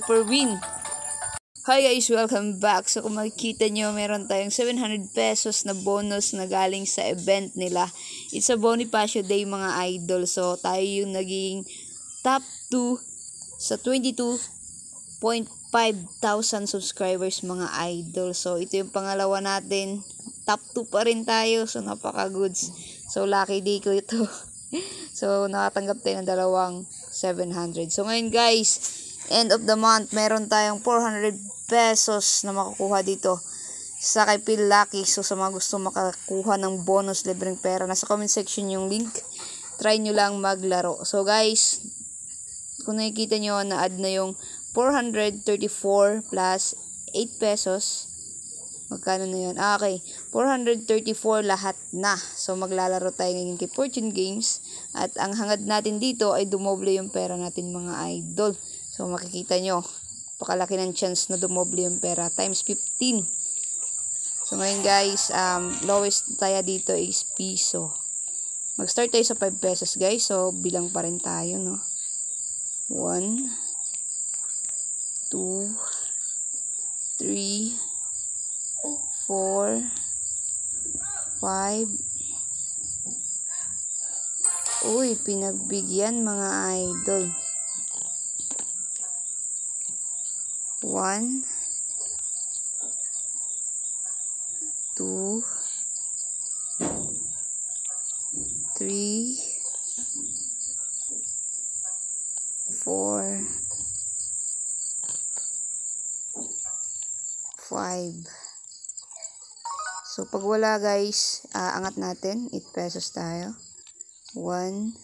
per win. Hi guys, welcome back. So kung makikita nyo, meron tayong 700 pesos na bonus na galing sa event nila. It's a Bonifacio Day mga idol. So tayo yung naging top 2 sa 22.5 thousand subscribers mga idol. So ito yung pangalawa natin. Top 2 pa rin tayo. So napaka-goods. So lucky day ko ito. So nakatanggap tayo ng dalawang 700. So ngayon guys, end of the month, meron tayong 400 pesos na makukuha dito sa kay Phil Lucky. So sa mga gusto makakuha ng bonus libreng pera, nasa comment section yung link. Try nyo lang maglaro. So guys, kung nakikita nyo, na-add na yung 434 plus 8 pesos. Magkano na yun? Okay, 434 lahat na. So maglalaro tayo ngayon kay Fortune Games. At ang hangad natin dito ay dumoble yung pera natin mga idol. So makikita nyo, pakalaki ng chance na dumoble yung pera, times 15. So ngayon guys, lowest tayo dito is piso. Mag-start tayo sa 5 pesos guys. So bilang pa rin tayo, no? 1 2 3 4 5. Uy, pinagbigyan mga idol. 1 2 3 4 5. So pag wala guys, angat natin, 8 pesos tayo. 1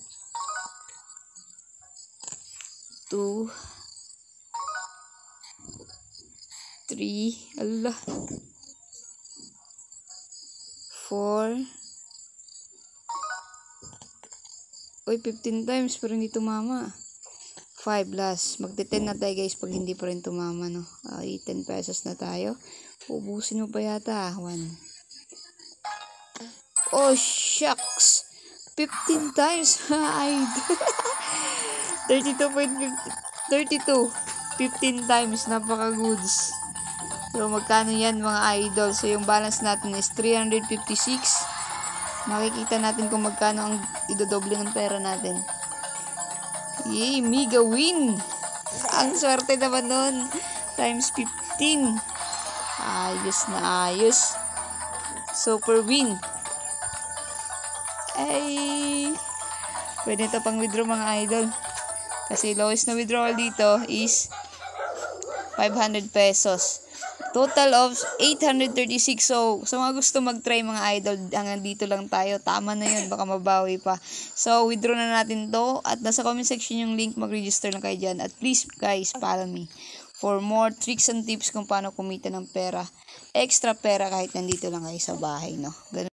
2 3, Allah, 4. Uy, 15 times pero hindi tumama. 5 last. Magte-10 na tayo guys pag hindi pa rin tumama, no? 10 pesos na tayo. Ubusin mo pa yata. 1. Oh, shucks. 15 times. 32.50. 32. 15 times. Napaka-goods. So, magkano yan mga idol? So, yung balance natin is 356. Makikita natin kung magkano ang idodoble ng pera natin. Yay! Mega win! Ang swerte naman nun. Times 15. Ayos na ayos. Super win. Ay! Pwede ito pang withdraw mga idol. Kasi lowest na withdrawal dito is 500 pesos. Total of 836. So, sa mga gusto mag-try mga idol, hanggang dito lang tayo. Tama na yun. Baka mabawi pa. So, withdraw na natin to. At nasa comment section yung link. Mag-register lang kayo dyan. At please, guys, follow me for more tricks and tips kung paano kumita ng pera. Extra pera kahit nandito lang kayo sa bahay, no? Ganun.